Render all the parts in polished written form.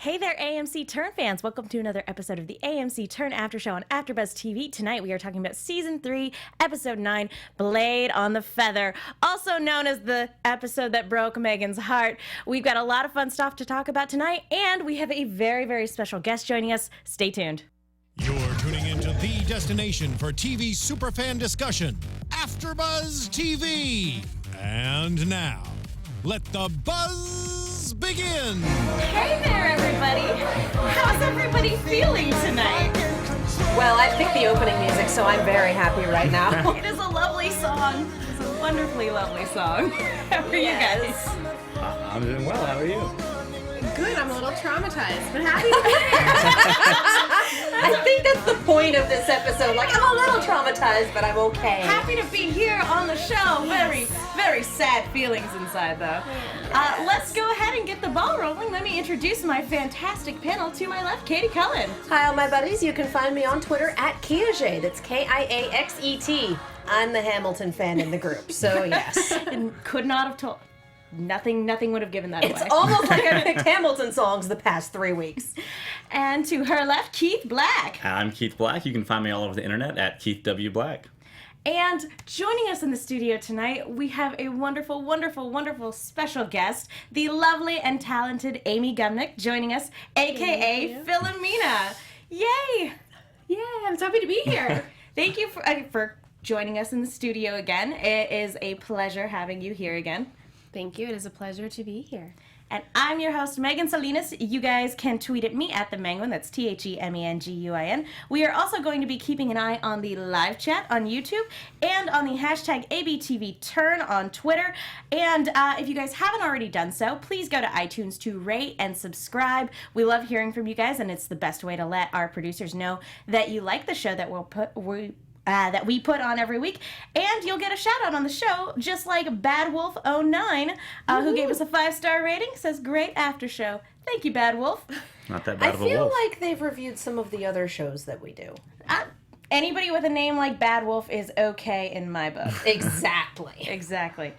Hey there, AMC Turn fans. Welcome to another episode of the AMC Turn After Show on AFTERBUZZ TV. Tonight we are talking about Season 3, Episode 9, Blade on the Feather, also known as the episode that broke Megan's heart. We've got a lot of fun stuff to talk about tonight, and we have a very, very special guest joining us. Stay tuned. You're tuning into the destination for TV superfan discussion, AFTERBUZZ TV. And now, let the buzz begin. Hey there, everybody. How's everybody feeling tonight? Well, I picked the opening music, so I'm very happy right now. It is a lovely song. It's a wonderfully lovely song. How are you guys? I'm doing well. How are you? Good. I'm a little traumatized, but happy to be here. I think that's the point of this episode. Like, I'm a little traumatized, but I'm okay. Happy to be here on the show. Very, very sad feelings inside, though. Let's go ahead and get the ball rolling. Let me introduce my fantastic panel. To my left, Katie Cullen. Hi, all my buddies. You can find me on Twitter at Kiaxet. That's Kiaxet. I'm the Hamilton fan in the group, so yes. And could not have told. Nothing would have given that away. It's almost like I picked Hamilton songs the past 3 weeks. And to her left, Keith Black. I'm Keith Black. You can find me all over the internet at Keith W. Black. And joining us in the studio tonight, we have a wonderful, wonderful, wonderful special guest, the lovely and talented Amy Gumenick joining us, a.k.a. Philomena. Yay! Yeah, I'm so happy to be here. Thank you for joining us in the studio again. It is a pleasure having you here again. Thank you. It is a pleasure to be here. And I'm your host, Megan Salinas. You guys can tweet at me at the Menguin. That's TheMenguin. We are also going to be keeping an eye on the live chat on YouTube and on the hashtag ABTVTurn on Twitter. And if you guys haven't already done so, please go to iTunes to rate and subscribe. We love hearing from you guys, and it's the best way to let our producers know that you like the show that that we put on every week, and you'll get a shout out on the show, just like Bad Wolf 09, who gave us a 5-star rating, says great after show. Thank you, Bad Wolf. Not that bad of a wolf. I feel like they've reviewed some of the other shows that we do. Anybody with a name like Bad Wolf is okay in my book. Exactly. Exactly.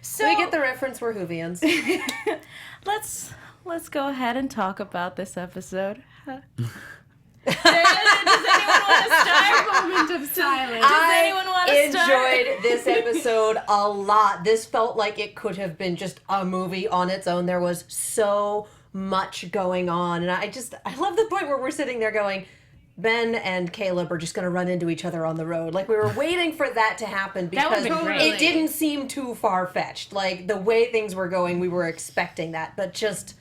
So We get the reference, we're Whovians. let's go ahead and talk about this episode. Does anyone want to start? Moment of silence. anyone want to start? I enjoyed this episode a lot. This felt like it could have been just a movie on its own. There was so much going on. And I love the point where we're sitting there going, Ben and Caleb are just going to run into each other on the road. Like, we were waiting for that to happen because it didn't seem too far-fetched. Like, the way things were going, we were expecting that. But just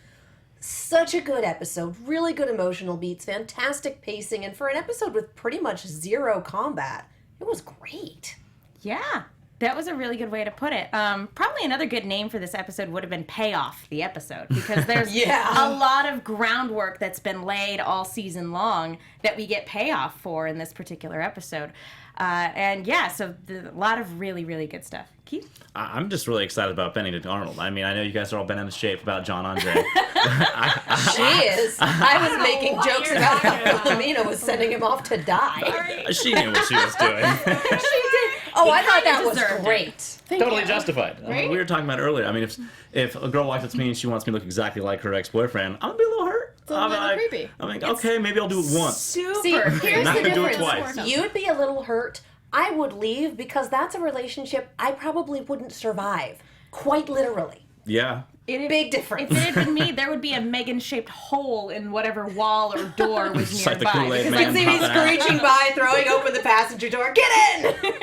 such a good episode. Really good emotional beats. Fantastic pacing. And for an episode with pretty much zero combat, it was great. Yeah, that was a really good way to put it. Probably another good name for this episode would have been Payoff the Episode, because there's a lot of groundwork that's been laid all season long that we get payoff for in this particular episode. And yeah, so a lot of really, really good stuff. Keith? I'm just really excited about Benedict Arnold. I mean, I know you guys are all bent out of shape about John Andre. She is. I was making jokes about how Philomena was sending him off to die. She knew what she was doing. She did. Oh, I thought that was great. Totally justified. We were talking about it earlier. I mean, if a girl walks up to me and she wants me to look exactly like her ex-boyfriend, I'm going to be a little hurt. It's a little creepy. I'm like, okay, maybe I'll do it once. See, Super. here's Not the gonna do it difference. twice. You'd be a little hurt. I would leave because that's a relationship I probably wouldn't survive. Quite literally. Yeah. Big difference. If it had been me, there would be a Megan-shaped hole in whatever wall or door was Just like the nearby. Kool-Aid You Man can see me popping out. screeching by, throwing open the passenger door. Get in!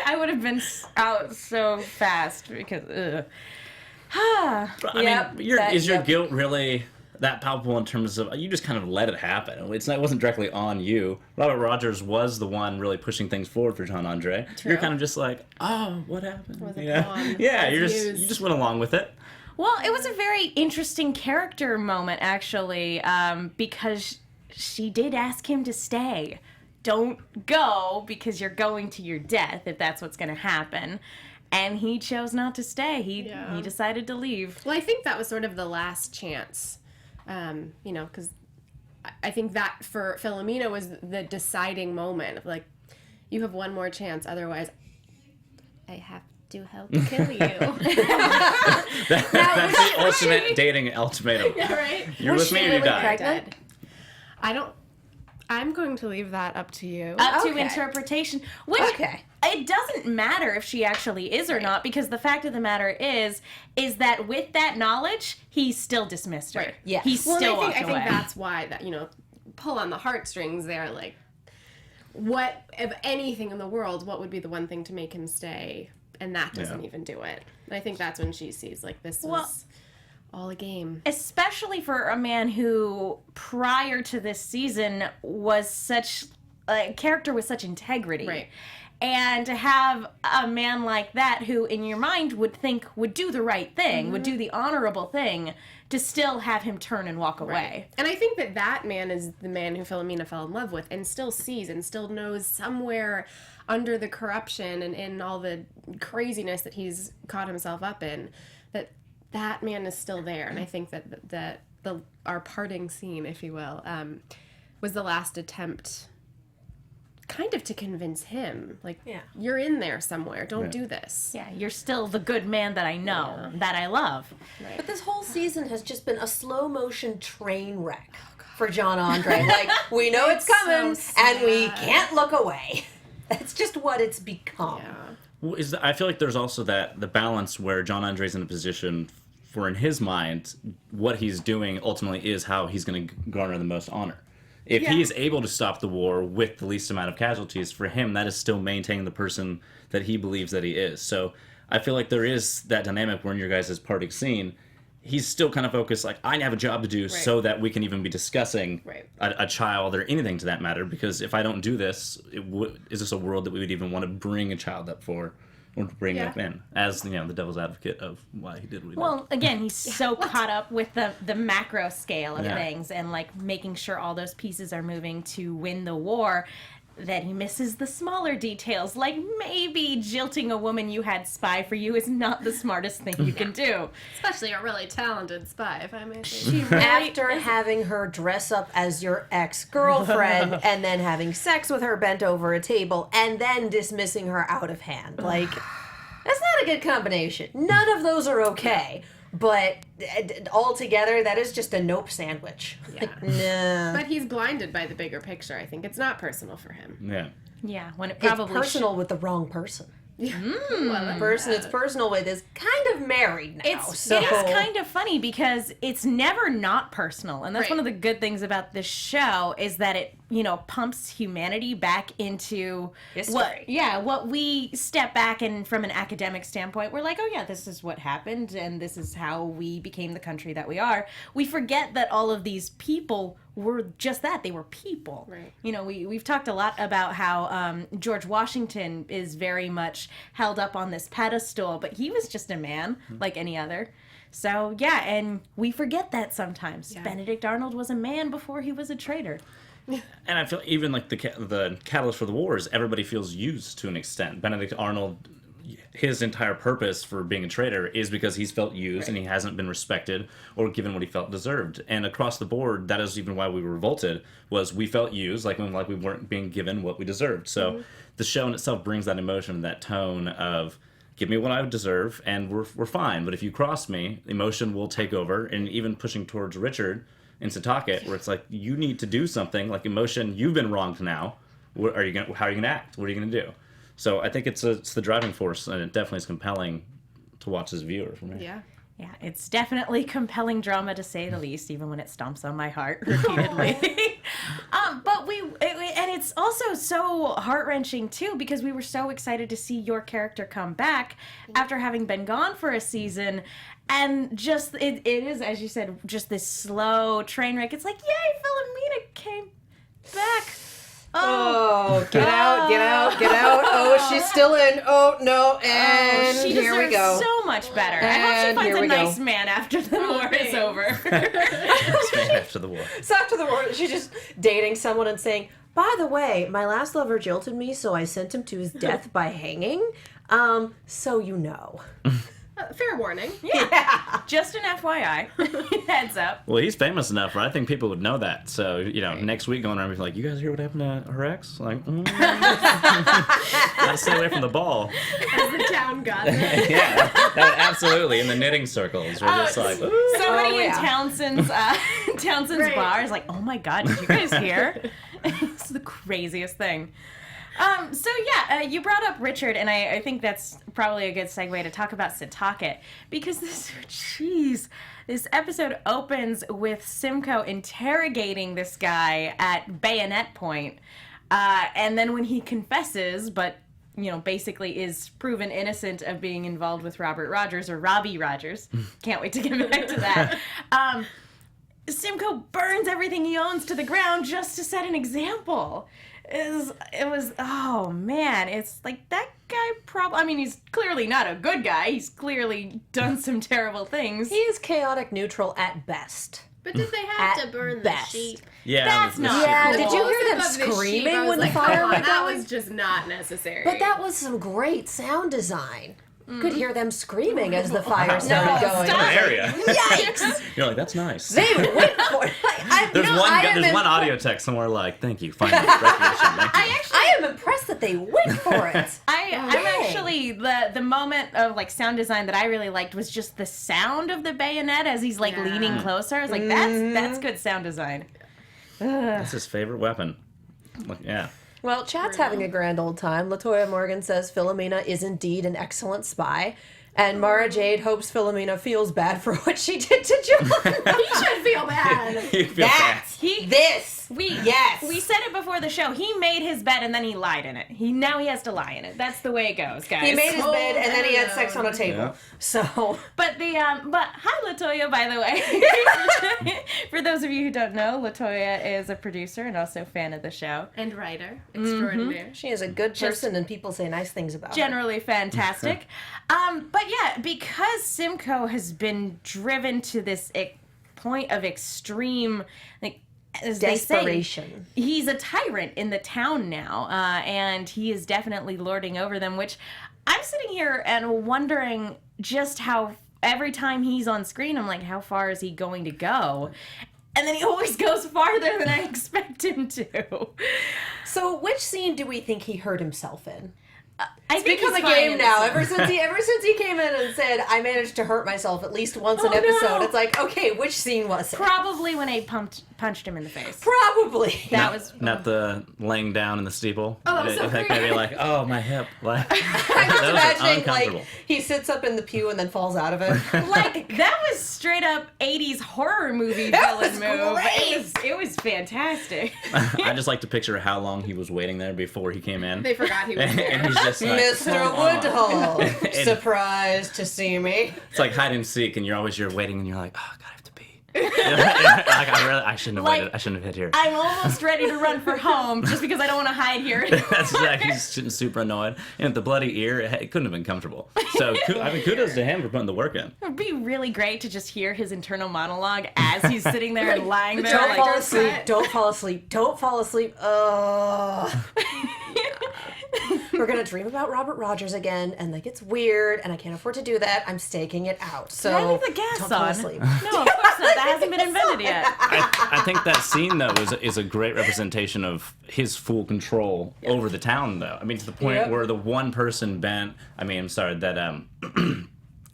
I would have been out so fast because, I Yep, mean, that- is your yep. guilt really that palpable in terms of you just kind of let it happen? It wasn't directly on you. Robert Rogers was the one really pushing things forward for John Andre. True. You're kind of just like, oh, what happened? Was a You know? pawn, Yeah, as you used. just went along with it. Well, it was a very interesting character moment, actually, because she did ask him to stay. Don't go because you're going to your death, if that's what's going to happen. And he chose not to stay. He decided to leave. Well, I think that was sort of the last chance, because I think that for Philomena was the deciding moment of like, you have one more chance, otherwise I have do help kill you. That's the ultimate dating ultimatum. Yeah, right? You're with me or you die. pregnant? I'm going to leave that up to you. Up to Okay. interpretation, which Okay. it doesn't matter if she actually is or not, because the fact of the matter is that with that knowledge, he still dismissed her. Right. Yeah. He Well, still and walked I think away. that's why that, pull on the heartstrings there, like, what, if anything in the world, what would be the one thing to make him stay? And that doesn't even do it. And I think that's when she sees, like, this was all a game. Especially for a man who, prior to this season, was such a character with such integrity. Right. And to have a man like that who, in your mind, would do the right thing, would do the honorable thing, to still have him turn and walk away. And I think that man is the man who Philomena fell in love with and still sees and still knows somewhere under the corruption and in all the craziness that he's caught himself up in, that man is still there. And I think that our parting scene, if you will, was the last attempt kind of to convince him, like, you're in there somewhere, don't do this. Yeah, you're still the good man that I know, that I love. Right. But this whole season has just been a slow motion train wreck for John Andre. Like, we know it's coming, so and we sad. can't look away. That's just what it's become. Yeah. Well, I feel like there's also the balance where John Andre's in a position for, in his mind, what he's doing ultimately is how he's going to garner the most honor. If he is able to stop the war with the least amount of casualties, for him, that is still maintaining the person that he believes that he is. So I feel like there is that dynamic where in your guys' parting scene, he's still kind of focused, like, I have a job to do so that we can even be discussing a child or anything to that matter, because if I don't do this, is this a world that we would even want to bring a child up for? Or bring up in as the devil's advocate of why he did what he did. Well, again, he's so caught up with the macro scale of Yeah. things and, like, making sure all those pieces are moving to win the war, that he misses the smaller details, like maybe jilting a woman you had spy for you is not the smartest thing you can do. Especially a really talented spy, if I may say. After having her dress up as your ex-girlfriend and then having sex with her bent over a table and then dismissing her out of hand. Like, that's not a good combination. None of those are okay. But altogether, that is just a nope sandwich. Yeah. Like, nah. But he's blinded by the bigger picture. I think it's not personal for him. Yeah. Yeah, when it It's probably personal with the wrong person. Well, The person it's personal with is kind of married now. It is kind of funny because it's never not personal, and that's Right. one of the good things about this show is that it pumps humanity back into History. what we step back and from an academic standpoint we're like, oh yeah, this is what happened and this is how we became the country that we are. We forget that all of these people were just that, they were people. Right. We've talked a lot about how George Washington is very much held up on this pedestal, but he was just a man like any other. So yeah, and we forget that sometimes. Yeah. Benedict Arnold was a man before he was a traitor. And I feel even like the catalyst for the war is everybody feels used to an extent. Benedict Arnold, his entire purpose for being a traitor is because he's felt used and he hasn't been respected or given what he felt deserved. And across the board, that is even why we revolted, was we felt used, like we weren't being given what we deserved. So the show in itself brings that emotion, that tone of, give me what I deserve and we're fine. But if you cross me, emotion will take over. And even pushing towards Richard in Setauket, where it's like, you need to do something, like emotion, you've been wronged now. How are you gonna act? What are you gonna do? So I think it's the driving force, and it definitely is compelling to watch as a viewer for me. Yeah. Yeah, it's definitely compelling drama to say the least, even when it stomps on my heart repeatedly. But and it's also so heart-wrenching too, because we were so excited to see your character come back after having been gone for a season, and just it is, as you said, just this slow train wreck. It's like, yay, Philomena came back. Oh, get out, get out, get out. Oh, she's still in. Oh, no. And she here we deserves go. so much better. I hope And she here finds we a go. nice man after the war is over. After the war. So after the war, she's just dating someone and saying, by the way, my last lover jilted me, so I sent him to his death by hanging. So you know. Fair warning. Yeah. Just an FYI. Heads up. Well, he's famous enough, right? I think people would know that. So, next week going around and be like, you guys hear what happened to her ex? Like, gotta stay away from the ball. As the town gossip. Yeah, that absolutely. In the knitting circles, we're just like, ooh. Somebody in Townsend's bar is like, oh my god, did you guys hear? It's the craziest thing. You brought up Richard, and I think that's probably a good segue to talk about Setauket, because this episode opens with Simcoe interrogating this guy at bayonet point, and then when he confesses, but basically is proven innocent of being involved with Robert Rogers, or Robbie Rogers. Can't wait to get back to that. Simcoe burns everything he owns to the ground just to set an example. It was oh man, it's like that guy he's clearly not a good guy. He's clearly done some terrible things. He is chaotic neutral at best. But did they have to burn the best. sheep? Yeah, That's not Yeah, cool. did you hear them Above the sheep, screaming I was when the like, fire come on, went that going? was just not necessary. But that was some great sound design. Could hear them screaming as the fire started going. stop. area. Yikes! You're like, that's nice. They went for it. There's one audio text somewhere like, thank you, fine recognition. Thank you. I am impressed that they went for it. I'm actually the moment of like sound design that I really liked was just the sound of the bayonet as he's like leaning closer. I was like, that's good sound design. That's his favorite weapon. Like, yeah. Well, Chad's having a grand old time. LaToya Morgan says Philomena is indeed an excellent spy. And Mara Jade hopes Philomena feels bad for what she did to John. He should feel bad. You feel bad. We said it before the show. He made his bed and then he lied in it. Now he has to lie in it. That's the way it goes, guys. He made his bed and then he had sex on a table. Yeah. So, But hi LaToya, by the way. For those of you who don't know, LaToya is a producer and also a fan of the show. And writer extraordinaire. she is a good person and people say nice things about her. Generally fantastic. But yeah, because Simcoe has been driven to this point of extreme, like, as desperation. They say, he's a tyrant in the town now, and he is definitely lording over them, which I'm sitting here and wondering just how every time he's on screen, I'm like, how far is he going to go? And then he always goes farther than I expect him to. So, which scene do we think he hurt himself in? I think Become a he's fine game in now. this one. Ever since he came in and said, "I managed to hurt myself at least once an episode," it's like, okay, which scene was it? Probably when Abe punched him in the face. Probably. That was Not the laying down in the steeple. Oh, that was so like great. maybe like, oh, my hip. Like, I'm just that was imagining uncomfortable. like he sits up in the pew and then falls out of it. like that was straight up 80s horror movie That villain was move. great. It was fantastic. I just like to picture how long he was waiting there before he came in. They forgot he was and there. he's just like, Mr. "Come on." Woodhull, surprised to see me. It's like hide and seek, and you're waiting, and you're like, oh, God, I have to pee. Like, I shouldn't have waited. I shouldn't have hit here. I'm almost ready to run for home just because I don't want to hide here. That's exactly. He's sitting super annoyed. And the bloody ear, it couldn't have been comfortable. So, kudos to him for putting the work in. It would be really great to just hear his internal monologue as he's sitting there and lying there. Don't like, fall asleep. Don't fall asleep. Don't fall asleep. We're gonna dream about Robert Rogers again, and like it's weird, and I can't afford to do that. I'm staking it out. So Can I leave the gas don't fall on? asleep. No, of course not. That hasn't been invented yet. I think that scene, though, is a great representation of his full control over the town, though. I mean, to the point where the one person that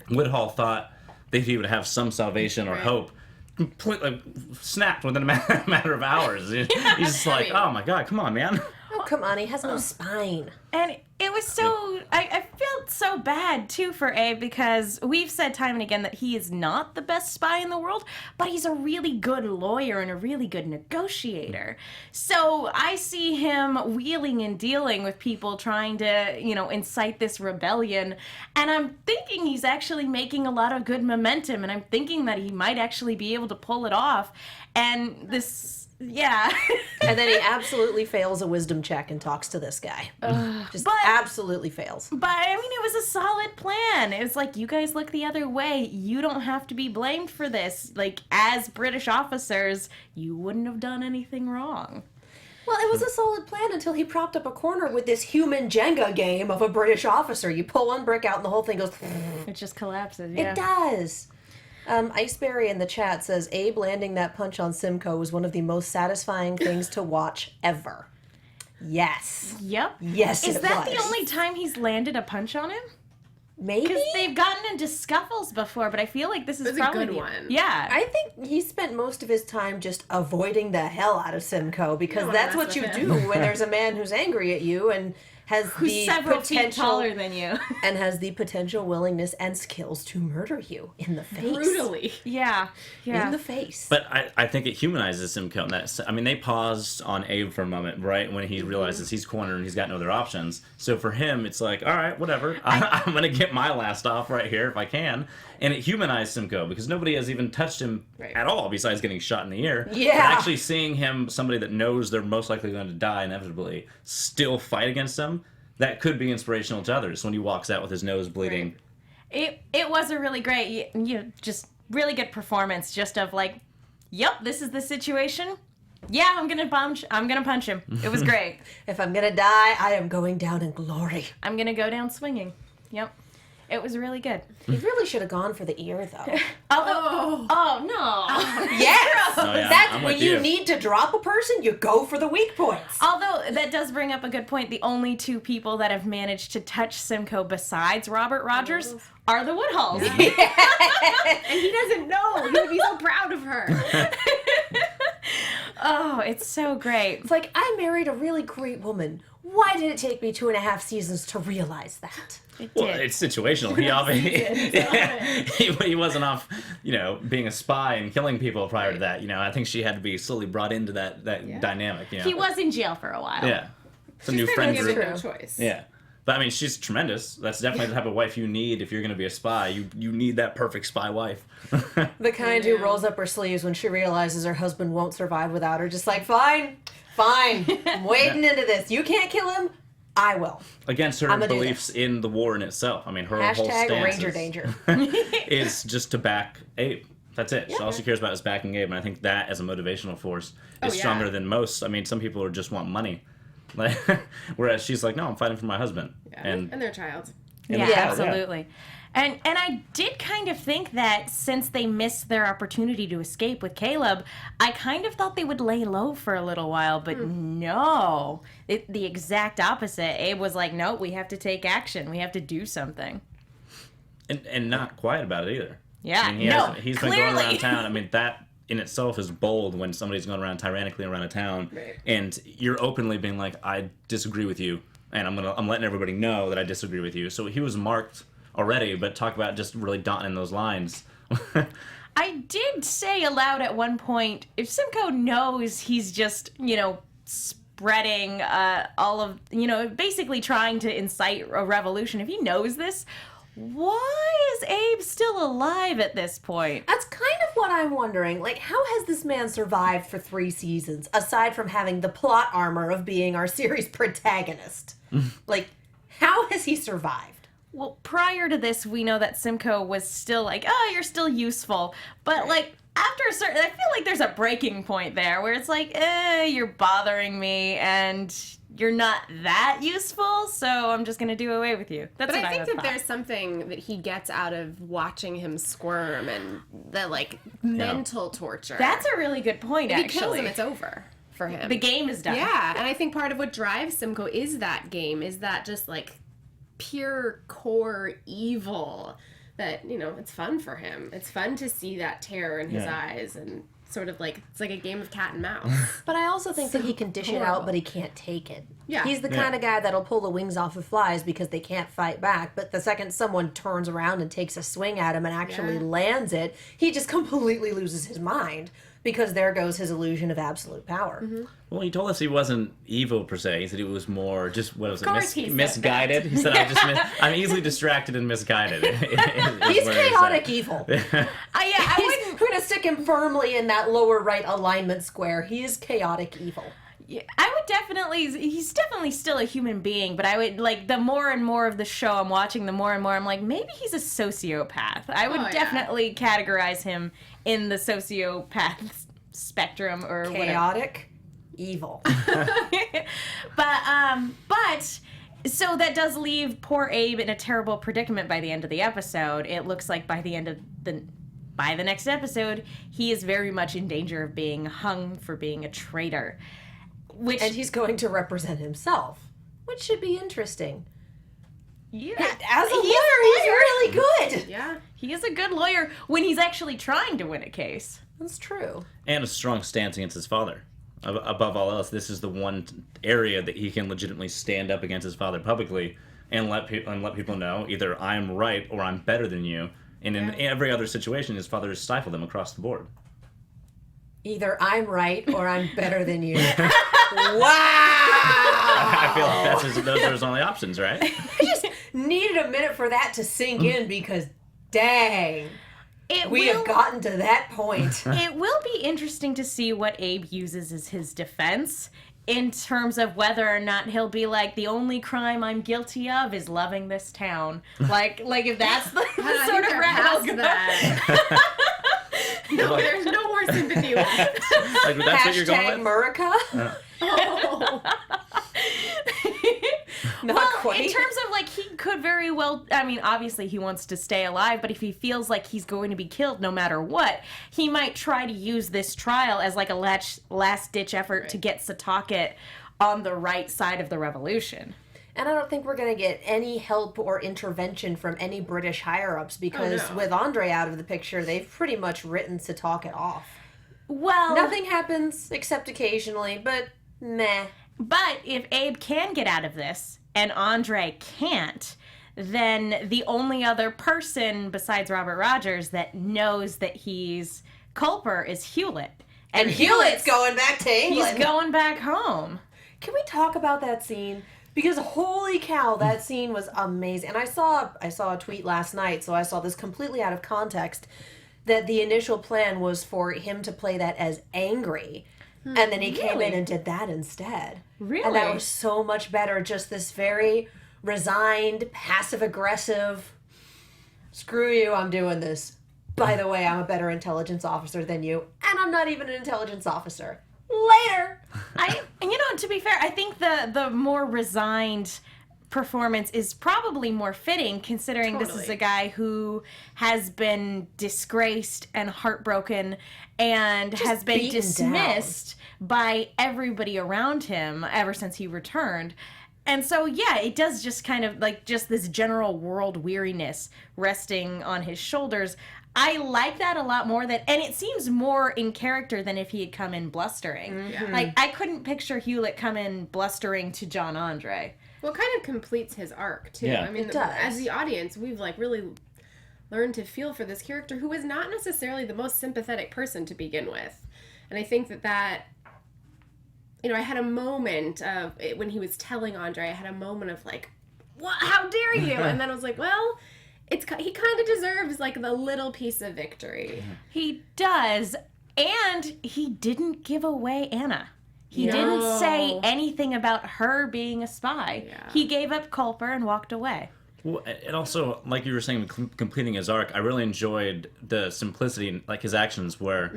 Woodhull thought that he would have some salvation or hope, completely snapped within a matter of hours. He's just like, oh my God, come on, man. Oh, come on, he has no spine. And it was so, I felt so bad too for Abe because we've said time and again that he is not the best spy in the world, but he's a really good lawyer and a really good negotiator. So I see him wheeling and dealing with people trying to, incite this rebellion. And I'm thinking he's actually making a lot of good momentum, and I'm thinking that he might actually be able to pull it off. And this... Yeah. And then he absolutely fails a wisdom check and talks to this guy. Just absolutely fails. But, I mean, it was a solid plan. It was like, you guys look the other way. You don't have to be blamed for this. Like, as British officers, you wouldn't have done anything wrong. Well, it was a solid plan until he propped up a corner with this human Jenga game of a British officer. You pull one brick out and the whole thing goes... It just collapses, yeah. It does. Iceberry in the chat says, Abe landing that punch on Simcoe was one of the most satisfying things to watch ever. Yes. Yep. Yes, Is it that was. the only time he's landed a punch on him? Maybe? Because they've gotten into scuffles before, but I feel like this is It was a probably good the- one. Yeah. I think he spent most of his time just avoiding the hell out of Simcoe, because don't that's mess what you with do him. when there's a man who's angry at you and has Who's the several potential feet taller than you. and has the potential willingness and skills to murder you in the face. Brutally. Yeah. Yeah. In the face. But I think it humanizes Simcoe. I mean, they paused on Abe for a moment, right, when he realizes he's cornered and he's got no other options. So for him, it's like, all right, whatever. I'm going to get my last off right here if I can. And it humanized Simcoe because nobody has even touched him at all besides getting shot in the ear. Yeah. And actually seeing him, somebody that knows they're most likely going to die inevitably, still fight against them, that could be inspirational to others when he walks out with his nose bleeding. It was a really great, just really good performance. Just of like, yep, this is the situation. Yeah, I'm gonna punch him. It was great. If I'm gonna die, I am going down in glory. I'm gonna go down swinging. Yep, it was really good. He really should have gone for the ear, though. Oh no. Yes! Oh, yeah, That's I'm when with you you. need to drop a person, you go for the weak points. Although that does bring up a good point. The only two people that have managed to touch Simcoe besides Robert Rogers are the Woodhulls. And he doesn't know. He would be so proud of her. Oh, it's so great. It's like, I married a really great woman. Why did it take me 2.5 seasons to realize that? It Well, did. it's situational. He obviously he wasn't off, being a spy and killing people prior to that. I think she had to be slowly brought into that dynamic. He was in jail for a while. Yeah, it's a new friend Given group. no choice. Yeah, but I mean, she's tremendous. That's definitely the type of wife you need if you're going to be a spy. You need that perfect spy wife. The kind who rolls up her sleeves when she realizes her husband won't survive without her. Just like, fine, I'm wading into this. You can't kill him, I will. Against her I'ma do beliefs in the war in itself. I mean, her whole Hashtag stance Ranger Danger. is just to back Abe. That's it. So all she cares about is backing Abe, and I think that as a motivational force is stronger than most. I mean, some people just want money, like, whereas she's like, no, I'm fighting for my husband And their child. Yeah, the child, absolutely. And I did kind of think that since they missed their opportunity to escape with Caleb, I kind of thought they would lay low for a little while, but no. The exact opposite. Abe was like, no, we have to take action. We have to do something. and not quiet about it either. Yeah, I mean, he's been clearly. going around town. I mean, that in itself is bold when somebody's going around tyrannically around a town, and you're openly being like, I disagree with you, and I'm letting everybody know that I disagree with you. So he was marked already, but talk about just really dotting those lines. I did say aloud at one point, if Simcoe knows he's just, spreading all of, basically trying to incite a revolution, if he knows this, why is Abe still alive at this point? That's kind of what I'm wondering. Like, how has this man survived for 3 seasons, aside from having the plot armor of being our series protagonist? Like, how has he survived? Well, prior to this, we know that Simcoe was still like, oh, you're still useful. But, like, after a certain... I feel like there's a breaking point there where it's like, you're bothering me and you're not that useful, so I'm just going to do away with you. That's But what I think that thought. there's something that he gets out of watching him squirm and the, mental torture. That's a really good point, If he actually. kills him, it's over for him. The game is done. Yeah, and I think part of what drives Simcoe is that game, is that just, pure core evil that, it's fun for him. It's fun to see that terror in his eyes and sort of it's like a game of cat and mouse. But I also think that he can dish it out, horrible. but he can't take it. Yeah. He's the kind of guy that'll pull the wings off of flies because they can't fight back. But the second someone turns around and takes a swing at him and actually lands it, he just completely loses his mind because there goes his illusion of absolute power. Well, he told us he wasn't evil per se. He said he was more just course he said misguided. He said I'm easily distracted and misguided. He's chaotic evil. I wouldn't... We're going to stick him firmly in that lower right alignment square. He is chaotic evil. Yeah, I would definitely... He's definitely still a human being, but I would, the more and more of the show I'm watching, the more and more I'm like, maybe he's a sociopath. I would definitely categorize him in the sociopath spectrum or whatever. Chaotic, evil. But so that does leave poor Abe in a terrible predicament by the end of the episode. It looks like by the next episode, he is very much in danger of being hung for being a traitor. And he's going to represent himself, which should be interesting. Yeah, As a lawyer, he's really good. Yeah. he is a good lawyer when he's actually trying to win a case. That's true. And a strong stance against his father. Above all else, this is the one area that he can legitimately stand up against his father publicly and let people know either I'm right or I'm better than you. And in every other situation, his father has stifled them across the board. Either I'm right or I'm better than you. Wow! I feel like those are his only options, right? I just needed a minute for that to sink in because, dang, we have gotten to that point. It will be interesting to see what Abe uses as his defense in terms of whether or not he'll be like, the only crime I'm guilty of is loving this town. Like if that's the sort of route he'll go. That. No, there's no more sympathy left. Like, that's what you're going with? Murica? Oh. Not quite. In terms of, like, he could very well, I mean, obviously he wants to stay alive, but if he feels like he's going to be killed no matter what, he might try to use this trial as, like, a last-ditch effort to get Setauket on the right side of the revolution. And I don't think we're going to get any help or intervention from any British higher-ups because with Andre out of the picture, they've pretty much written Setauket off. Well, Nothing happens except occasionally, but meh. but if Abe can get out of this and Andre can't, then the only other person besides Robert Rogers that knows that he's Culper is Hewlett. And Hewlett's going back to England. He's going back home. Can we talk about that scene? Because holy cow, that scene was amazing. And I saw a tweet last night, so I saw this completely out of context, that the initial plan was for him to play that as angry. And then he came in and did that instead. Really? And that was so much better. Just this very resigned, passive-aggressive, screw you, I'm doing this. By the way, I'm a better intelligence officer than you, and I'm not even an intelligence officer. Later! To be fair, I think the more resigned performance is probably more fitting considering this is a guy who has been disgraced and heartbroken and has been dismissed by everybody around him ever since he returned. And so, yeah, it does just kind of like just this general world weariness resting on his shoulders. I like that a lot more and it seems more in character than if he had come in blustering. Mm-hmm. Like, I couldn't picture Hewlett come in blustering to John Andre. Well, it kind of completes his arc, too. Yeah. I mean, as the audience, we've, like, really learned to feel for this character who is not necessarily the most sympathetic person to begin with. And I think that I had a moment of, when he was telling Andre, I had a moment of, like, what? How dare you? And then I was like, well, he kind of deserves, like, the little piece of victory. He does, and he didn't give away Anna. He didn't say anything about her being a spy. Yeah. He gave up Culper and walked away. Well, and also, like you were saying, completing his arc, I really enjoyed the simplicity, like his actions, where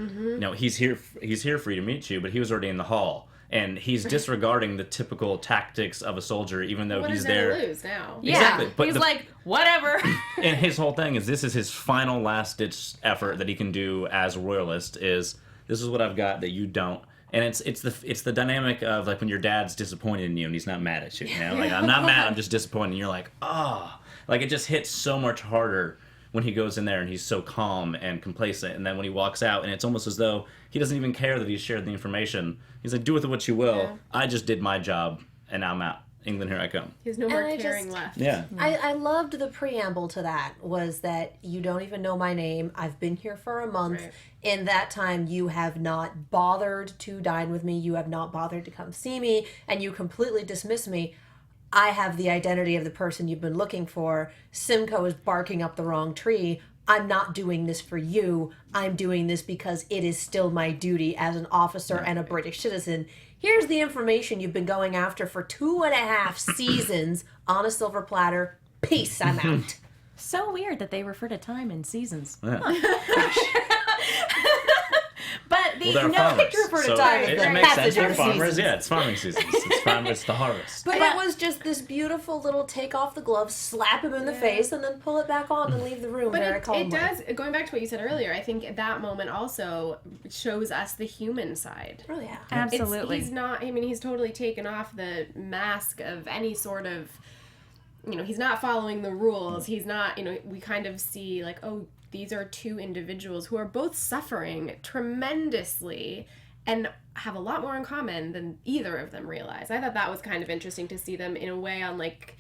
he's here for you to meet you, but he was already in the hall, and he's disregarding the typical tactics of a soldier, even though he's there. What does he lose now? Yeah, exactly. But he's like, whatever. And his whole thing is this is his final last-ditch effort that he can do as a royalist. This is what I've got that you don't. And it's the dynamic of like when your dad's disappointed in you and he's not mad at you. You know? Like, I'm not mad, I'm just disappointed. And you're like, oh. Like, it just hits so much harder when he goes in there and he's so calm and complacent. And then when he walks out, and it's almost as though he doesn't even care that he's shared the information. He's like, do with it what you will. Yeah. I just did my job, and now I'm out. England, here I come. He has no more caring left. Yeah. I loved the preamble to that, was that you don't even know my name. I've been here for a month. Right. In that time, you have not bothered to dine with me. You have not bothered to come see me, and you completely dismiss me. I have the identity of the person you've been looking for. Simcoe is barking up the wrong tree. I'm not doing this for you. I'm doing this because it is still my duty as an officer and a British citizen. Here's the information you've been going after for 2.5 seasons on a silver platter. Peace, I'm out. So weird that they refer to time in seasons. Yeah. Huh. But they're farmers. refer to So time as it the makes sense passage for of farmers. seasons. Yeah, it's farming seasons. It's the harvest. But it was just this beautiful little take off the glove, slap him in the face, and then pull it back on and leave the room But very it calmly. does, going back to what you said earlier, I think that moment also shows us the human side. Oh, yeah. Absolutely. He's not, I mean, he's totally taken off the mask of any sort of, he's not following the rules. He's not, we kind of see like, oh, these are two individuals who are both suffering tremendously and have a lot more in common than either of them realize. I thought that was kind of interesting to see them in a way on like,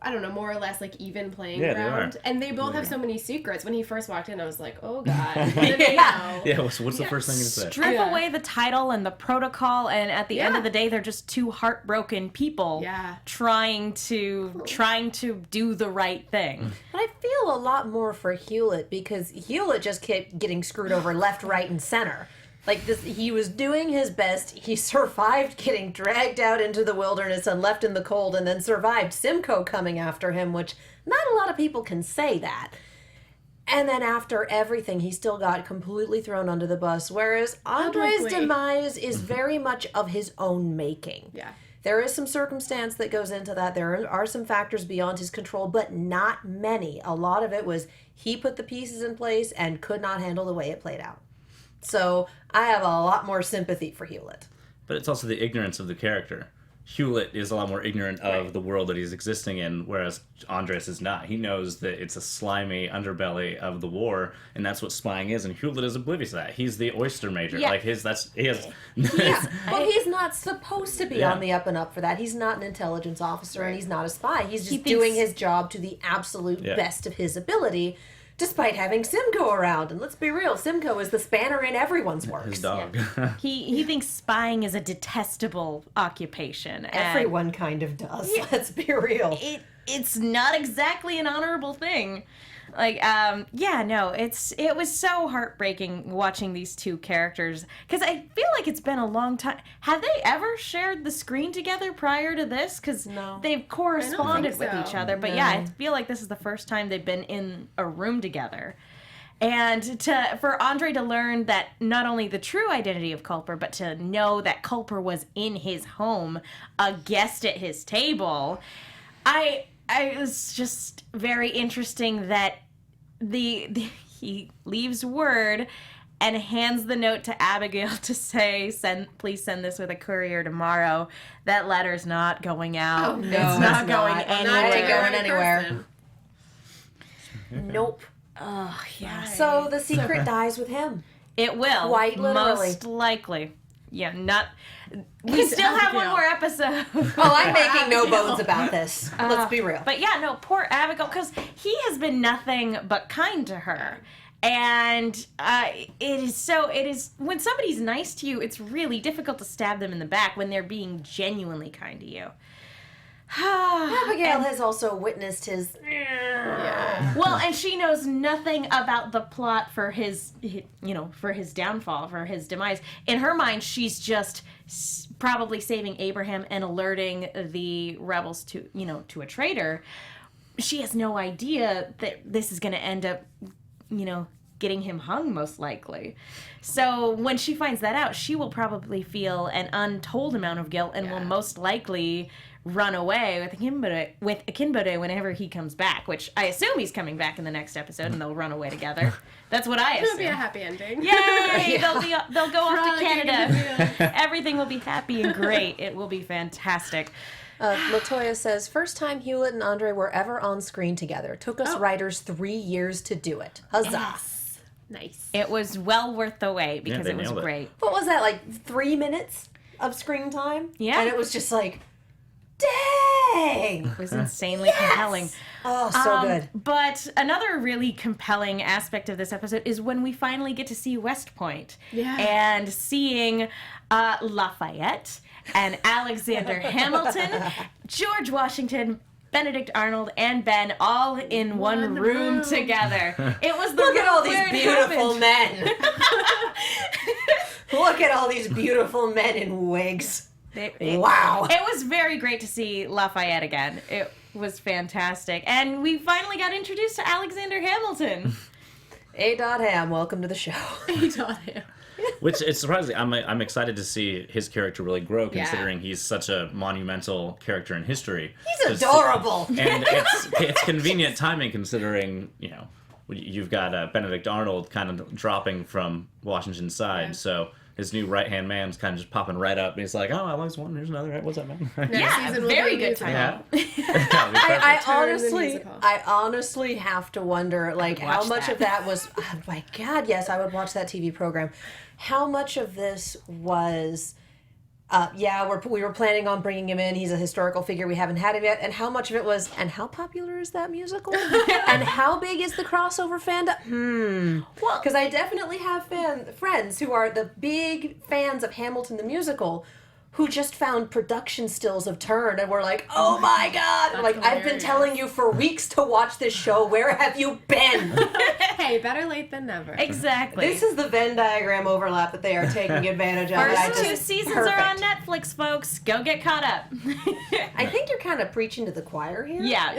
I don't know, more or less like even playing ground. They are. And they both have so many secrets. When he first walked in, I was like, oh God. What do they know? Yeah, what's the first thing you say? Strip Yeah. away the title and the protocol, and at the end Yeah. of the day, they're just two heartbroken people Yeah. trying to do the right thing. But I feel a lot more for Hewlett because Hewlett just kept getting screwed over left, right, and center. Like this, he was doing his best. He survived getting dragged out into the wilderness and left in the cold, and then survived Simcoe coming after him, which not a lot of people can say that. And then after everything, he still got completely thrown under the bus, whereas Andre's Publicly. demise is very much of his own making. Yeah. There is some circumstance that goes into that. There are some factors beyond his control, but not many. A lot of it was he put the pieces in place and could not handle the way it played out. So I have a lot more sympathy for Hewlett. But it's also the ignorance of the character. Hewlett is a lot more ignorant of the world that he's existing in, whereas Andres is not. He knows that it's a slimy underbelly of the war, and that's what spying is, and Hewlett is oblivious to that. He's the oyster major. Yeah. Like he has Yeah, but he's not supposed to be Yeah. on the up and up for that. He's not an intelligence officer and he's not a spy. He's just thinks- doing his job to the absolute Yeah. best of his ability, despite having Simcoe around. And let's be real, Simcoe is the spanner in everyone's works. his dog. He thinks spying is a detestable occupation. and Everyone kind of does. Let's be real. it's not exactly an honorable thing. Like, it was so heartbreaking watching these two characters, because I feel like it's been a long time. Have they ever shared the screen together prior to this? Because No. they've corresponded with so. each other, but yeah, I feel like this is the first time they've been in a room together. And for Andre to learn that not only the true identity of Culper, but to know that Culper was in his home, a guest at his table, I was just very interesting that he leaves word and hands the note to Abigail to say, please send this with a courier tomorrow. That letter's not going out. Oh, no, it's not it's going not. anywhere. Not Right going anywhere. person. Nope. Oh, yeah. So the secret dies with him. It will. Quite literally. Most likely. Yeah, not... We still have one Abigail. more episode. Oh, I'm making no bones about this. Let's be real. But yeah, no, poor Abigail, because he has been nothing but kind to her. And it is, when somebody's nice to you, it's really difficult to stab them in the back when they're being genuinely kind to you. Abigail has also witnessed his... Well, and she knows nothing about the plot for his downfall, for his demise. In her mind, she's just probably saving Abraham and alerting the rebels to a traitor. She has no idea that this is going to end up, getting him hung, most likely. So when she finds that out, she will probably feel an untold amount of guilt and will most likely run away with Akinbode whenever he comes back, which I assume he's coming back in the next episode and they'll run away together. That's what I assume. It'll be a happy ending. Yay! They'll go off to Frolic and Canada. Everything will be happy and great. It will be fantastic. Latoya says, first time Hewlett and Andre were ever on screen together. Took us writers 3 years to do it. Huzzah. Nice. It was well worth the wait because they it was nailed it. great. What was that, like 3 minutes of screen time? Yeah. And it was just like, dang! It was insanely compelling. Oh, so good. But another really compelling aspect of this episode is when we finally get to see West Point. Yeah. And seeing Lafayette and Alexander Hamilton, George Washington, Benedict Arnold, and Ben all in one room together. It was the Look at all these where it beautiful happened. men. Look at all these beautiful men in wigs. Wow. It was very great to see Lafayette again. It was fantastic. And we finally got introduced to Alexander Hamilton. A. Ham, welcome to the show. Which it's surprising. I'm excited to see his character really grow, considering he's such a monumental character in history. He's adorable. And it's convenient timing considering, you've got Benedict Arnold kind of dropping from Washington's side, so his new right-hand man's kind of just popping right up, and he's like, oh, I always wanted, here's another, what's up, man? Yeah, very good time. I honestly have to wonder, like, how much of that was, oh my God, yes, I would watch that TV program. How much of this was, we were planning on bringing him in, he's a historical figure, we haven't had him yet, and how much of it was, and how popular is that musical? And how big is the crossover fandom? Well, because I definitely have friends who are the big fans of Hamilton the musical, who just found production stills of Turn and were like, oh my God. Like, I've been telling you for weeks to watch this show. Where have you been? Hey, better late than never. Exactly. This is the Venn diagram overlap that they are taking advantage of. First 2 seasons are on Netflix, folks. Go get caught up. I think you're kind of preaching to the choir here. Yeah.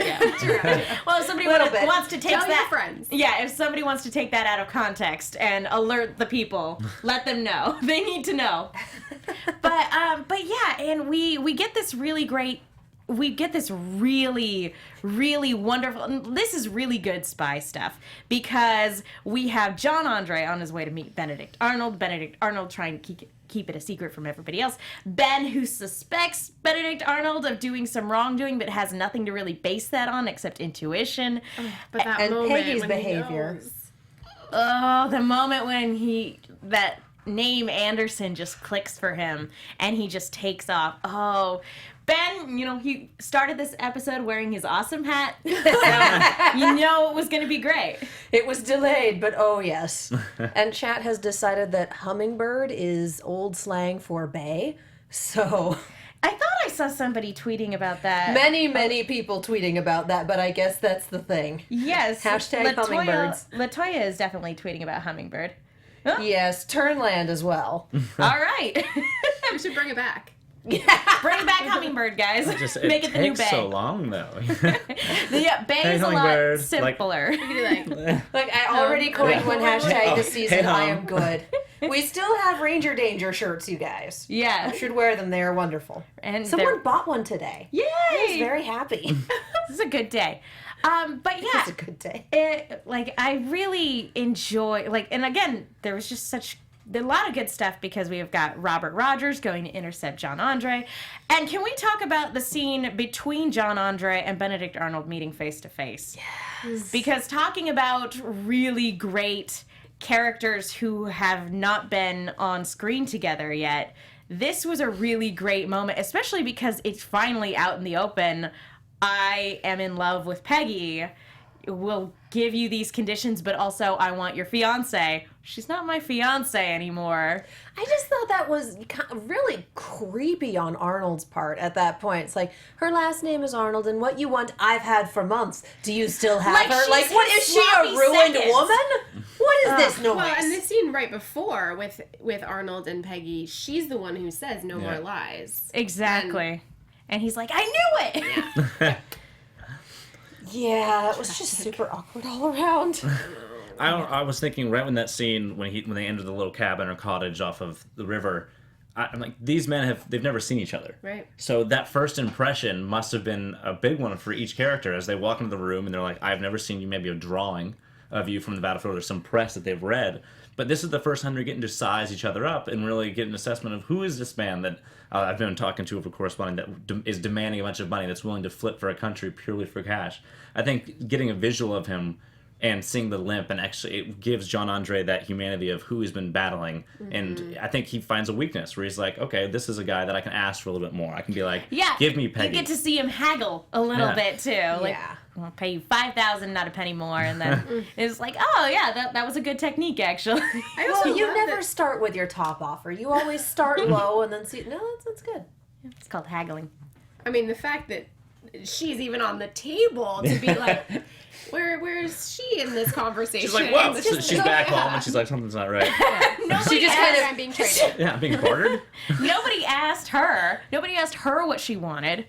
Well, if somebody wants to take Tell your that, friends. Yeah, if somebody wants to take that out of context and alert the people, let them know. They need to know. But yeah, and we get this really really wonderful, this is really good spy stuff, because we have John Andre on his way to meet Benedict Arnold trying to keep it a secret from everybody else. Ben, who suspects Benedict Arnold of doing some wrongdoing, but has nothing to really base that on except intuition. But that and moment Peggy's when behavior. Oh, the moment when that name Anderson just clicks for him and he just takes off. Oh, Ben, he started this episode wearing his awesome hat. So it was going to be great. It was delayed, but oh yes. And chat has decided that hummingbird is old slang for bay. So I thought I saw somebody tweeting about that. many people tweeting about that, but I guess that's the thing. Yes. Hashtag hummingbirds. Latoya is definitely tweeting about hummingbird. Huh? Yes, Turnland as well. All right. We should bring it back. Bring back hummingbird, guys. Make it the new bay. It takes so long, though. Yeah, bay is a lot simpler. Like, I already coined one hashtag this season, I am good. We still have Ranger Danger shirts, you guys. Yeah. You should wear them. They're wonderful. And someone bought one today. Yay! I was very happy. This is a good day. But yeah. It's a good day. I really enjoy, and again, there was just a lot of good stuff because we have got Robert Rogers going to intercept John Andre. And can we talk about the scene between John Andre and Benedict Arnold meeting face to face? Yes. Because talking about really great characters who have not been on screen together yet, this was a really great moment, especially because it's finally out in the open. I am in love with Peggy. We'll give you these conditions, but also I want your fiance. She's not my fiance anymore. I just thought that was really creepy on Arnold's part at that point. It's like, her last name is Arnold, and what you want I've had for months. Do you still have her? Like, what is she, a ruined woman? What is this noise? Well, and the scene right before with Arnold and Peggy, she's the one who says no more lies. Exactly. And he's like, I knew it! Yeah. Yeah, it was just super awkward all around. I was thinking right when that scene when they enter the little cabin or cottage off of the river, I'm like, these men they've never seen each other. Right. So that first impression must have been a big one for each character as they walk into the room and they're like, I've never seen you, maybe a drawing of you from the battlefield or some press that they've read. But this is the first time they're getting to size each other up and really get an assessment of who is this man that I've been talking to over corresponding that is demanding a bunch of money, that's willing to flip for a country purely for cash. I think getting a visual of him and seeing the limp, and actually it gives John Andre that humanity of who he's been battling. Mm-hmm. And I think he finds a weakness where he's like, okay, this is a guy that I can ask for a little bit more. I can be like, give me Peggy. You get to see him haggle a little bit too. Like, I'll pay you $5,000, not a penny more. And then it's like, oh yeah, that was a good technique actually. You never start with your top offer. You always start low and then see. No, that's good. It's called haggling. I mean, the fact that she's even on the table to be like, where is she in this conversation? She's like, whoa. She's back home and she's like, something's not right. She just kind of, I'm being traded. Yeah, being bartered. Nobody asked her what she wanted.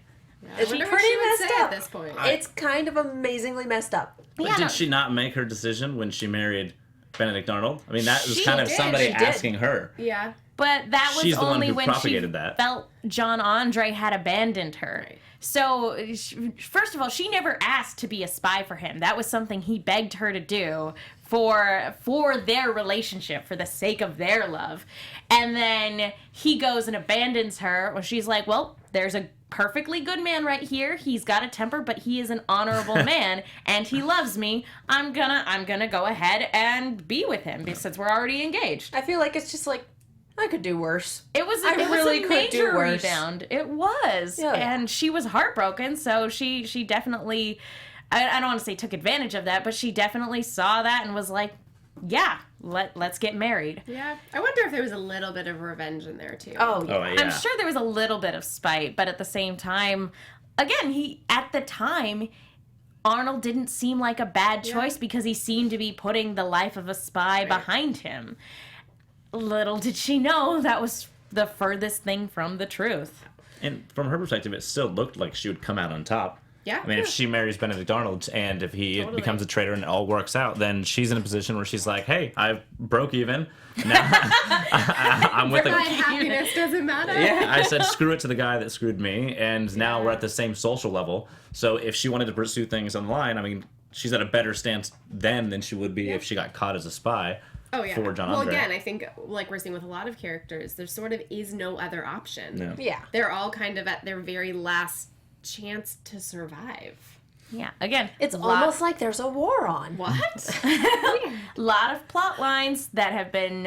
It's pretty messed up at this point. It's kind of amazingly messed up. But did she not make her decision when she married Benedict Arnold? I mean, that was She kind of did. somebody She did. asking her. Yeah. But that was She's the one only who when she propagated that. felt John Andre had abandoned her. Right. So, first of all, she never asked to be a spy for him. That was something he begged her to do for their relationship, for the sake of their love. And then he goes and abandons her when she's like, well, there's a perfectly good man right here. He's got a temper, but he is an honorable man, and he loves me. I'm gonna go ahead and be with him since we're already engaged. I feel like it's just like, I could do worse. It was I it really was a could do major worse. rebound. It was. Yeah. And she was heartbroken, so she definitely, I don't want to say took advantage of that, but she definitely saw that and was like, yeah, let's get married. Yeah. I wonder if there was a little bit of revenge in there, too. Oh, yeah. Oh, yeah. I'm sure there was a little bit of spite, but at the same time, again, at the time, Arnold didn't seem like a bad choice because he seemed to be putting the life of a spy behind him. Little did she know that was the furthest thing from the truth. And from her perspective, it still looked like she would come out on top. Yeah. I mean, if she marries Benedict Arnold and if he Totally. becomes a traitor and it all works out, then she's in a position where she's like, hey, I broke even. Now I'm with My the... happiness doesn't matter. Yeah, I said screw it to the guy that screwed me, and now we're at the same social level. So if she wanted to pursue things on the line, I mean, she's at a better stance then than she would be if she got caught as a spy. Oh, yeah. For John well, Andre. again, I think, like we're seeing with a lot of characters, there sort of is no other option. No. Yeah. They're all kind of at their very last chance to survive. Yeah, again, It's almost like there's a war on. What? lot of plot lines that have been,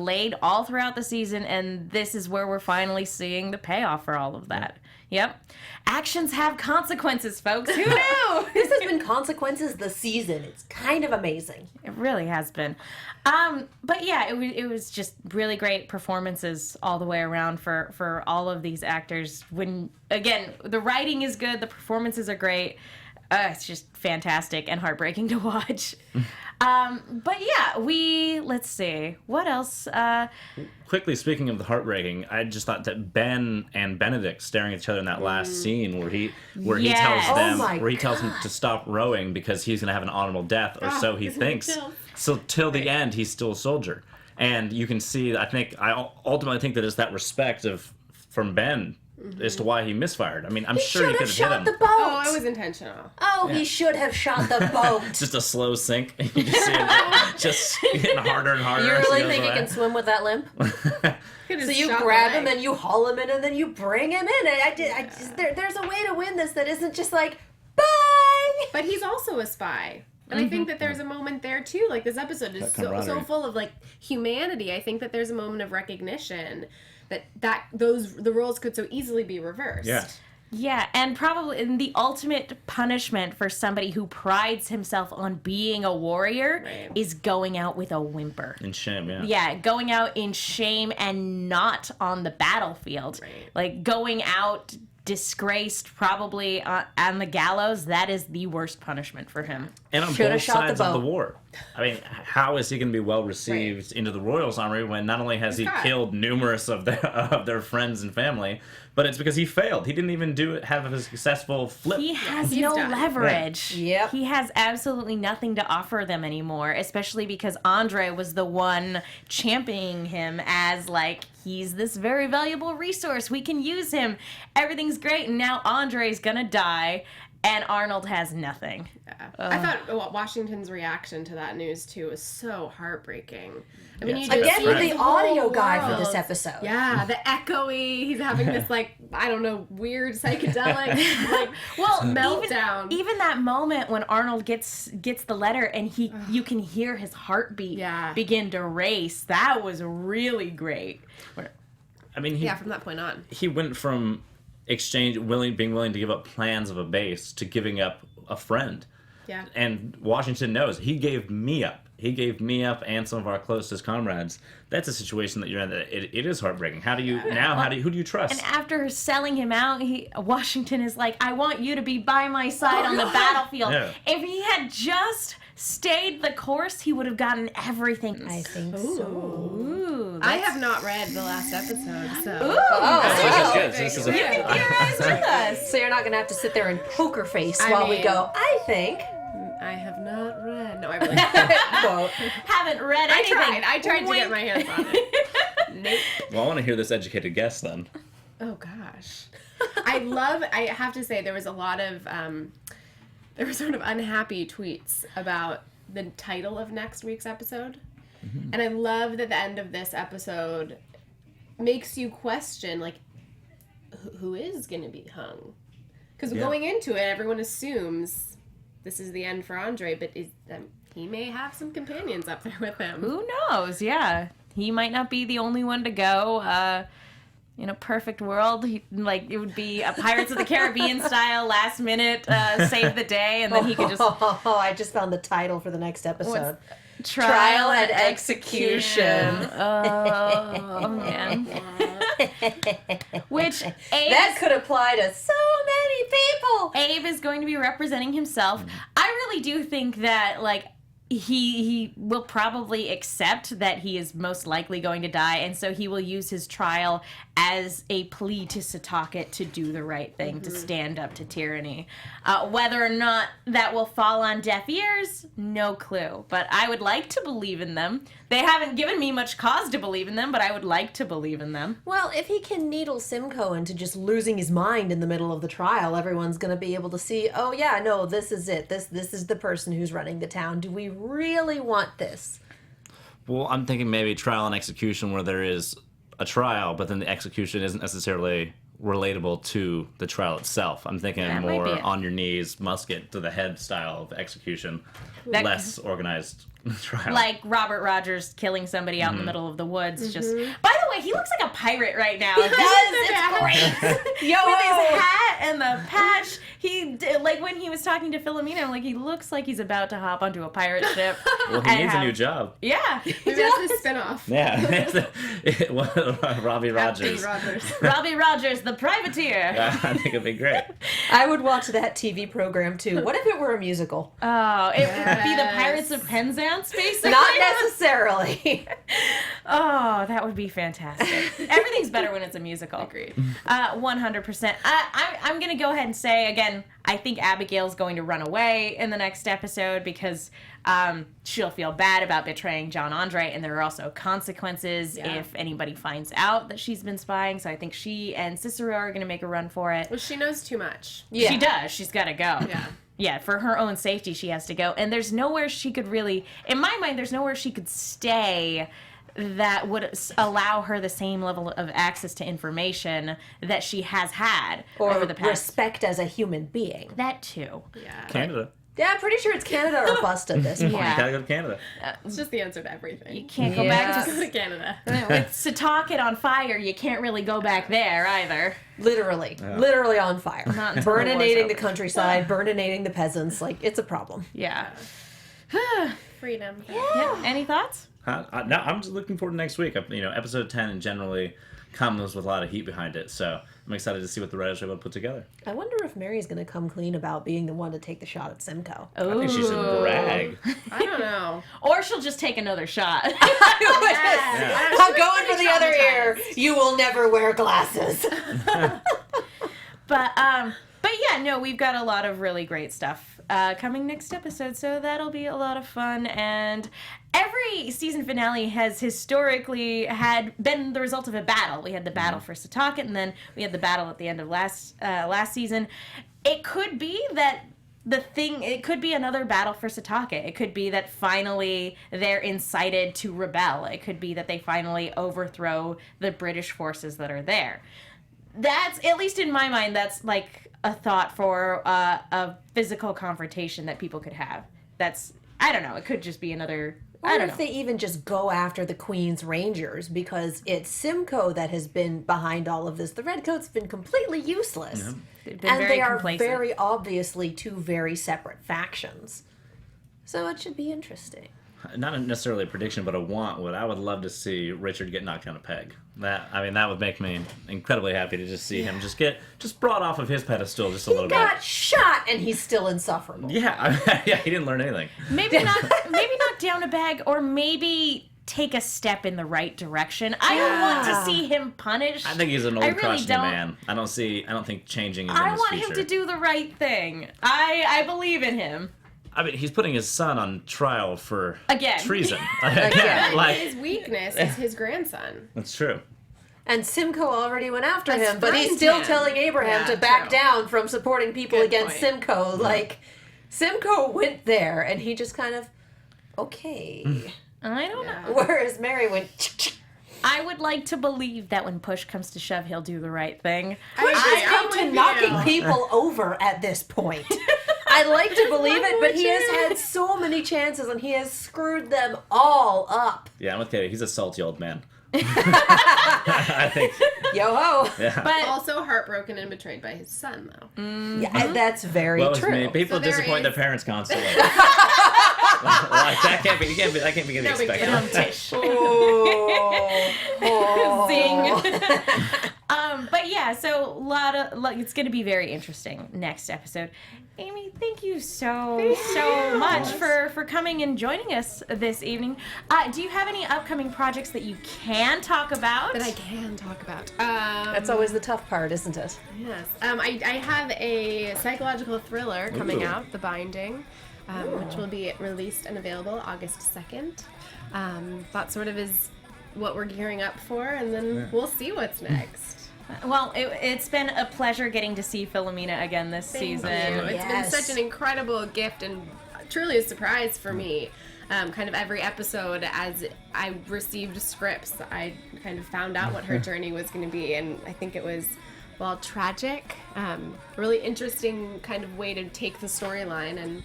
laid all throughout the season, and this is where we're finally seeing the payoff for all of that. Yep. Actions have consequences, folks. Who knew? This has been Consequences the season. It's kind of amazing. It really has been. But yeah, it was just really great performances all the way around for all of these actors. When, again, the writing is good, the performances are great. It's just fantastic and heartbreaking to watch. But yeah, let's see. What else? Quickly, speaking of the heartbreaking, I just thought that Ben and Benedict staring at each other in that last scene where he Yes. tells them Oh my where he tells him to stop rowing because he's gonna have an honorable death, or so he isn't it thinks. chill? So till the end, he's still a soldier, and you can see. I ultimately think that it's that respect from Ben as to why he misfired. I mean, I'm sure he should could have have hit shot him. the boat. Oh, it was intentional. He should have shot the boat. Just a slow sink. You just see him just getting harder and harder. You as he really goes think you away. can swim with that limp? Could've So you shot the grab leg. him and you haul him in and then you bring him in. And there's a way to win this that isn't just like, bye! But he's also a spy. And I think that there's a moment there too. Like this episode is That so camaraderie. full of like humanity. I think that there's a moment of recognition that the roles could so easily be reversed. Yeah. Yeah, and probably the ultimate punishment for somebody who prides himself on being a warrior Right. is going out with a whimper. In shame, yeah. Yeah, going out in shame and not on the battlefield. Right. Like going out disgraced, probably on the gallows, that is the worst punishment for him. And on Shoulda both shot the sides of the boat. war. I mean, how is he going to be well received into the Royals' army when not only has he caught. killed numerous of their friends and family, but it's because he failed. He didn't even have a successful flip. He has he's no done. leverage. Yep. He has absolutely nothing to offer them anymore, especially because Andre was the one championing him as, like, he's this very valuable resource. We can use him. Everything's great. And now Andre's going to die, and Arnold has nothing. I thought Washington's reaction to that news too was so heartbreaking. I mean, Yeah, you it's just Again see with this the whole audio guy for this world. episode. Yeah, the echoey. He's having this like I don't know weird psychedelic like meltdown. Even that moment when Arnold gets the letter and you can hear his heartbeat Yeah. begin to race. That was really great. I mean, Yeah, from that point on. he went from being willing to give up plans of a base to giving up a friend. Yeah. And Washington knows he gave me up. He gave me up and some of our closest comrades. That's a situation that you're in. That it is heartbreaking. Who do you trust? And after selling him out, Washington is like, I want you to be by my side on the battlefield. Yeah. If he had just stayed the course, he would have gotten everything. I think so. Ooh, I have not read the last episode, so Oh, This is good. This is a- you can theorize with us. so you're not going to have to sit there and poker face I while we mean- go, I think. I have not read. No, I really Quote. Haven't read anything. I tried to get my hands on it. Nope. Well, I want to hear this educated guess then. Oh gosh. I have to say there was a lot of there were sort of unhappy tweets about the title of next week's episode. Mm-hmm. And I love that the end of this episode makes you question, like, who is going to be hung? Because going into it, everyone assumes this is the end for Andre, but he may have some companions up there with him. Who knows? Yeah. He might not be the only one to go. In a perfect world, it would be a Pirates of the Caribbean style, last minute, save the day, and then he could just... Oh, I just found the title for the next episode. Trial and Execution. Oh, man. Which that could apply to so many people. Abe is going to be representing himself. I really do think that, he will probably accept that he is most likely going to die, and so he will use his trial as a plea to Setauket to do the right thing, to stand up to tyranny. Whether or not that will fall on deaf ears, no clue. But I would like to believe in them. They haven't given me much cause to believe in them, but I would like to believe in them. Well, if he can needle Simcoe into just losing his mind in the middle of the trial, everyone's going to be able to see, oh yeah, no, this is it. This is the person who's running the town. Do we really want this? Well, I'm thinking maybe trial and execution where there is a trial, but then the execution isn't necessarily relatable to the trial itself. I'm thinking more on your knees, musket to the head style of execution, less organized trial. Like Robert Rogers killing somebody out in the middle of the woods. Just. By the way, he looks like a pirate right now. He does. It's great. Yo, with his hat and the patch. When he was talking to Philomena, he looks like he's about to hop onto a pirate ship. Well, he needs a new job. Yeah. Maybe that's his spinoff. Yeah. Robbie Rogers. Robbie Rogers, the privateer. I think it'd be great. I would watch that TV program too. What if it were a musical? Oh, it would be the Pirates of Penzance, basically. Not necessarily. Oh, that would be fantastic. Everything's better when it's a musical. Agreed. 100%. I'm going to go ahead and say, again, I think Abigail's going to run away in the next episode because she'll feel bad about betraying John Andre, and there are also consequences if anybody finds out that she's been spying. So I think she and Cicero are going to make a run for it. Well, she knows too much. Yeah. She does. She's got to go. Yeah. Yeah, for her own safety, she has to go. And there's nowhere she could really, in my mind, there's nowhere she could stay that would allow her the same level of access to information that she has had over the past. Respect as a human being. That too. Yeah. Canada. Yeah, I'm pretty sure it's Canada or bust at this point. Yeah. You gotta go to Canada. It's just the answer to everything. You can't go back Just to go to Canada. with Setauket on fire. You can't really go back there either. Literally on fire. Not until the war's Burninating the over. countryside, burninating the peasants. It's a problem. Yeah. Freedom. Yeah. Any thoughts? No, I'm just looking forward to next week. Episode 10 generally comes with a lot of heat behind it, so I'm excited to see what the writers are able to put together. I wonder if Mary's going to come clean about being the one to take the shot at Simcoe. I think she should brag. I don't know. Or she'll just take another shot. I'm going for the other ear. You will never wear glasses. But yeah, no, we've got a lot of really great stuff coming next episode, so that'll be a lot of fun. And every season finale has historically been the result of a battle. We had the battle for Setauket, and then we had the battle at the end of last season. It could be that it could be another battle for Setauket. It could be that finally they're incited to rebel. It could be that they finally overthrow the British forces that are there. That's, at least in my mind, that's a thought for a physical confrontation that people could have. I don't know, it could just be another... Or if they even just go after the Queen's Rangers, because it's Simcoe that has been behind all of this. The Redcoats have been completely useless. Yeah. They've been And very they are complacent. very obviously two very separate factions. So it should be interesting. Not necessarily a prediction, but a want. What I would love to see Richard get knocked down a peg. That would make me incredibly happy to just see him just brought off of his pedestal just a little He bit. got shot and he's still insufferable. Yeah, he didn't learn anything. Maybe not down a bag, or maybe take a step in the right direction. I don't want to see him punished. I think he's an I old really crotchety don't. man. I don't think changing is in I his want future. him to do the right thing. I believe in him. I mean, he's putting his son on trial for Again. treason. Again. Like, His weakness is his grandson. that's true. And Simcoe already went after That's him, but he's frightened still him. telling Abraham Yeah, to back true. down from supporting people Good against point. Simcoe. Like, Simcoe went there, and he just kind of, okay. I don't know. Yeah. Whereas Mary went, I would like to believe that when push comes to shove, he'll do the right thing. push I'm has come to with knocking you. people over at this point. I like to believe it, but he has chance. had so many chances, and he has screwed them all up. Yeah, I'm with Katie. He's a salty old man. I think. Yo ho. Yeah. But Also heartbroken and betrayed by his son, though. Yeah, that's very Well, true. people So there disappoint their is- parents constantly. Like that can't be getting No big expected. deal. Tish. Oh, oh. Zing. But yeah, so it's going to be very interesting next episode. Amy, thank you so much for coming and joining us this evening. Do you have any upcoming projects that you can talk about? That I can talk about. That's always the tough part, isn't it? Yes. I have a psychological thriller coming Ooh. out, The Binding, which will be released and available August 2nd. That sort of is what we're gearing up for, and then we'll see what's next. Well, it's been a pleasure getting to see Philomena again this season. Thank you. It's Yes. been such an incredible gift and truly a surprise for me. Kind of every episode, as I received scripts, I kind of found out what her journey was going to be, and I think it was, well, tragic, really interesting kind of way to take the storyline, and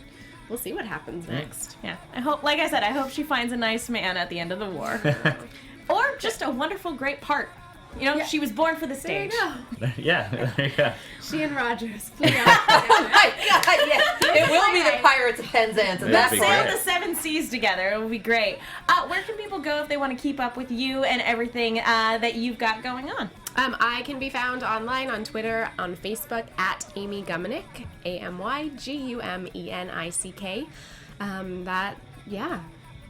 we'll see what happens next. Yeah, I hope she finds a nice man at the end of the war, or just a wonderful, great part. You know, she was born for the There you stage. go. Yeah, there you go. She and Rogers. Play My God, yes. It will be the Pirates of Penzance, and that's That'd be Sail great. the seven seas together. It will be great. Where can people go if they want to keep up with you and everything that you've got going on? I can be found online on Twitter, on Facebook at Amy Gumenick, AMYGUMENICK.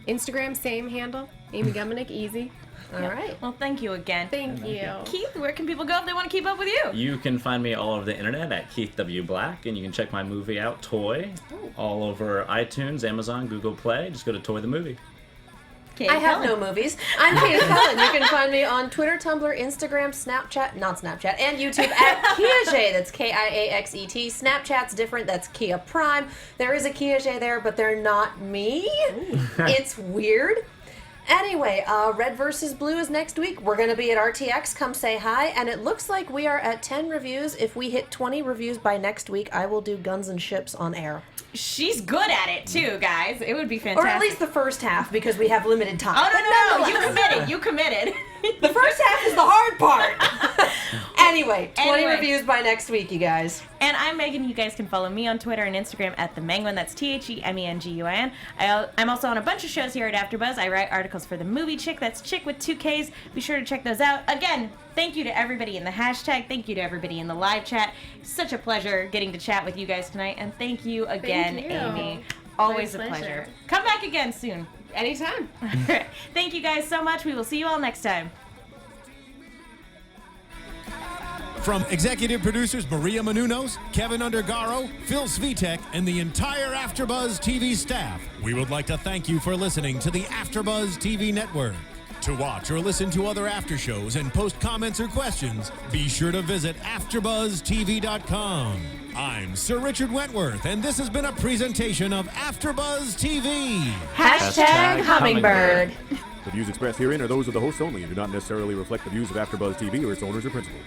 Instagram, same handle, Amy Gumenick, easy. all right. Well, thank you again. Thank you. Keith, where can people go if they want to keep up with you? You can find me all over the internet at Keith W. Black, and you can check my movie out, Toy, all over iTunes, Amazon, Google Play. Just go to Toy the Movie. Katie I have Cullen. no movies. I'm Katie Cullen. You can find me on Twitter, Tumblr, Instagram, not Snapchat, and YouTube at Kiaxet. That's Kiaxet. Snapchat's different. That's Kia Prime. There is a Kiaxet there, but they're not me. It's weird. Anyway, Red vs. Blue is next week. We're going to be at RTX. Come say hi. And it looks like we are at 10 reviews. If we hit 20 reviews by next week, I will do Guns and Ships on air. She's good at it too, guys. It would be fantastic. Or at least the first half, because we have limited time. Oh, But no. You nonetheless. committed. You committed. The first half is the hard part. Anyway, 20 Anyway. reviews by next week, you guys. And I'm Megan. You guys can follow me on Twitter and Instagram at The Menguin. That's TheMenguin. I'm also on a bunch of shows here at AfterBuzz. I write articles for The Movie Chick. That's Chick with 2 Ks. Be sure to check those out. Again, thank you to everybody in the hashtag. Thank you to everybody in the live chat. Such a pleasure getting to chat with you guys tonight. And thank you again, Thank you. Amy. Always My a pleasure. pleasure. Come back again soon. Anytime. Thank you guys so much. We will see you all next time. From executive producers Maria Menounos, Kevin Undergaro, Phil Svitek, and the entire AfterBuzz TV staff, we would like to thank you for listening to the AfterBuzz TV network. To watch or listen to other after shows and post comments or questions, be sure to visit AfterBuzzTV.com. I'm Sir Richard Wentworth, and this has been a presentation of AfterBuzz TV. Hashtag Hummingbird. The views expressed herein are those of the hosts only and do not necessarily reflect the views of AfterBuzz TV or its owners or principals.